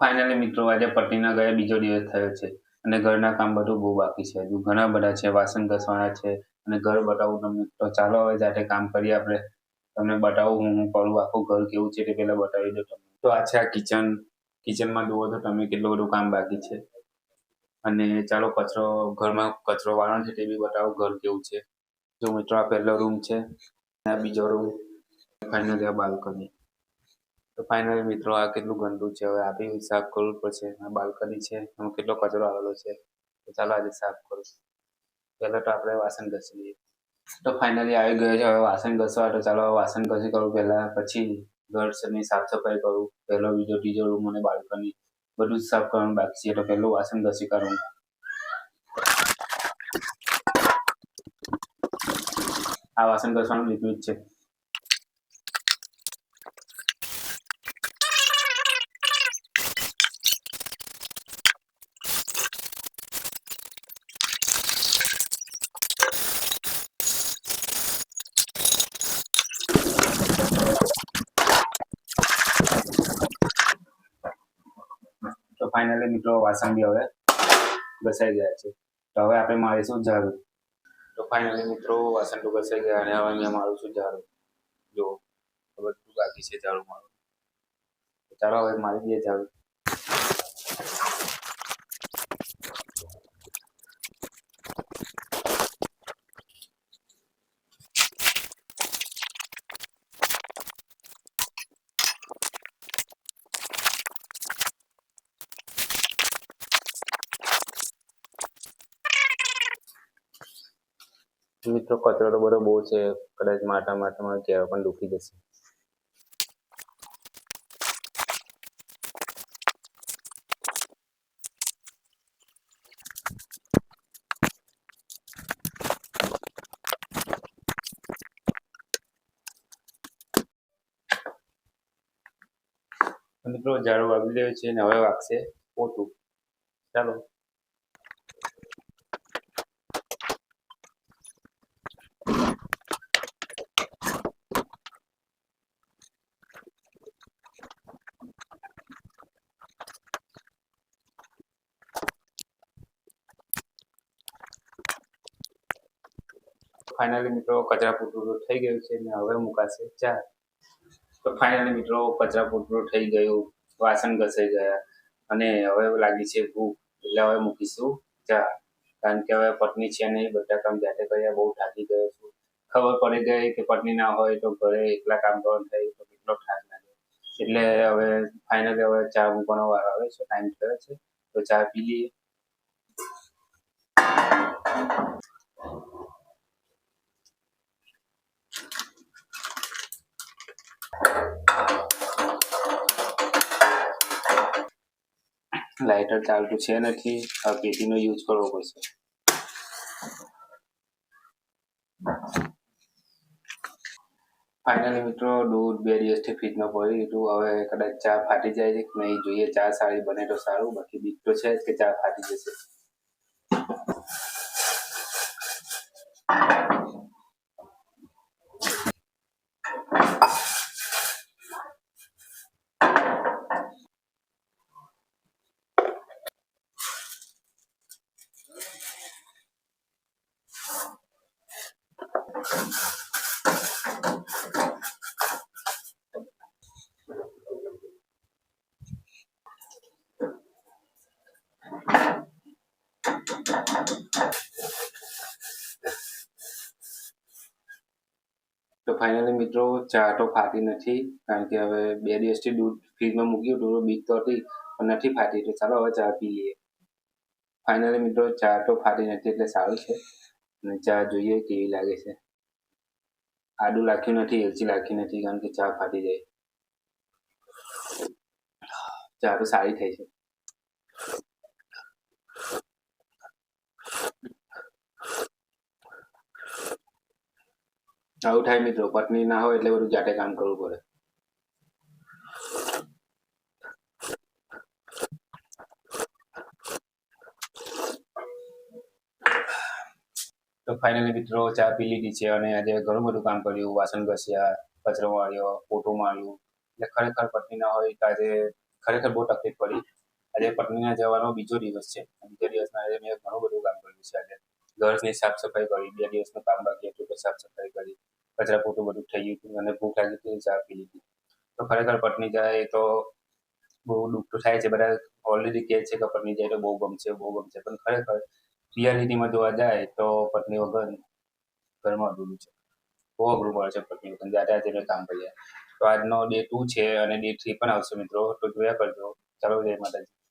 Finally મિત્રો આજે પટ્ટીના ગયા બીજો દિવસ થયો છે અને ઘરના કામ બધું બહુ બાકી છે. હજુ ઘણા બધા છે, વાસણ ઘસવાના છે અને ઘર બતાવું તમને. તો ચાલો હવે જાતે કામ કરીએ આપણે. તમને બતાવું હું કરું, આખું ઘર કેવું છે તે પહેલા બતાવી દઉં તમને. તો આ છે આ કિચન. કિચનમાં જુઓ તો તમે કેટલું બધું કામ બાકી છે. અને ચાલો ઘરમાં કચરો વાળવાનો છે તે બી બતાવો ઘર કેવું છે. જો મિત્રો આ પહેલો રૂમ છે, આ બીજો રૂમ, ફાઇનલી આ બાલ્કની. તો ફાઇનલી મિત્રો આ કેટલું ગંદુ છે, હવે આ બી સાફ કરવું પડશે. આ બાલ્કની છે, એમાં કેટલો કચરો આવેલો છે. તો ચાલો આજે સાફ કરું. પહેલા તો આપણે વાસણ ઘસી લઈએ. તો ફાઇનલી આવી ગયો છે હવે વાસણ ઘસવા. તો ચાલો વાસણ ઘસી કરું પહેલા, પછી ઘરની સાફ સફાઈ કરું. પહેલો બીજો ત્રીજો રૂમ અને બાલ્કની બધું જ સાફ કરવાનું બાકી છે. તો પહેલું વાસણ ઘસી કરું. આ વાસણ ઘસવાનું લિક્વિડ છે. તો ફાઇનલી મિત્રો વાસણ બી હવે ઘસાઈ ગયા છે. તો હવે આપણે મારીશું ઝાડુ. તો ફાઇનલી મિત્રો વાસણ તો ઘસાઈ ગયા અને હવે અહીંયા મારું છું ઝાડુ. જો બધું બાકી છે ઝાડુ મારું. ચાલો હવે મારી દઈએ ઝાડુ. મિત્રો કચરો તો બધો બહુ છે, કદાચ માટામાં ક્યારે પણ દુખી જશે. મિત્રો ઝાડુ વાગી રહ્યું છે અને હવે વાગશે પોતું. ચાલો. ફાઇનલી મિત્રો કચરા પૂરતું થઈ ગયું છે અને હવે મુકાશે ચા. તો ફાઇનલી મિત્રો કચરા પૂરતું થઈ ગયું, વાસણ ઘસાઈ ગયા અને હવે લાગી છે ભૂખ. એટલે હવે મૂકીશું ચા. કારણ કે હવે પત્ની છે નહીં, બધા કામ જાતે કર્યા, બહુ થાકી ગયો છું. ખબર પડી ગઈ કે પત્ની ના હોય તો ઘરે એકલા કામ કરવાનું થાય તો કેટલો થાક લાગે. એટલે હવે ફાઇનલી હવે ચા મૂકવાનો વાર આવે છે, ટાઈમ થયો છે. તો ચા પી લઈએ. લાઇટર ચાલતું છે નથી, આ પેટીનો યુઝ કરવો પડશે. ફાઇનલી મિત્રો દૂધ 2 દિવસથી ફ્રીજમાં પડી હતું. હવે કદાચ ચા ફાટી જાય છે કે નહીં જોઈએ. ચા સારી બને તો સારું, બાકી બીક તો છે જ કે ચા ફાટી જશે. તો ફાઇનલી મિત્રો ચા તો ફાટી નથી, કારણ કે હવે 2 દિવસથી દૂધ ફ્રીજમાં મૂક્યું હતું. બીક તો હતી પણ નથી ફાટી. તો ચાલો હવે ચા પી લઈએ. ફાઇનલી મિત્રો ચા તો ફાટી નથી એટલે સારું છે. અને ચા જોઈએ કેવી લાગે છે. આદું નાખ્યું નથી, એલચી નાખી નથી, કારણ કે ચા ફાટી જાય. ચા તો સારી થઈ છે. આવું થાય મિત્રો, પત્ની ના હોય એટલે બધું જાતે કામ કરવું પડે. તો ફાઇનલી મિત્રો ચા પી લીધી છે અને આજે ઘણું બધું કામ કર્યું. વાસણ ઘસ્યા, કચરો વાળ્યો, પોતું માર્યું. એટલે ખરેખર પત્ની ના હોય તો આજે ખરેખર બહુ તકલીફ પડી. આજે પત્નીના જવાનો બીજો દિવસ છે. બીજા દિવસના આજે મેં ઘણું બધું કામ કર્યું છે. આજે ઘરની સાફ સફાઈ કરી, 2 દિવસનું કામ બાકી હતું તો સાફ સફાઈ કરી, કચરા પોતું બધું થઈ ગયું હતું અને ભૂખ લાગી હતી, ચા પી લીધી. તો ખરેખર પત્ની જાય તો બહુ દુઃખ તો થાય છે. બધા ઓલરેડી કહે છે કે પત્ની જાય તો બહુ ગમશે, પણ ખરેખર રિયાલિટીમાં જોવા જાય તો પત્ની વગર ઘરમાં અધૂરું છે. બહુ અઘરું પડે છે પત્ની વગર. જાતે આજે મેં કામ કર્યા. તો આજનો ડે 2 છે અને ડે 3 પણ આવશે મિત્રો, તો જોયા કરજો. ચાલો, જય માતાજી.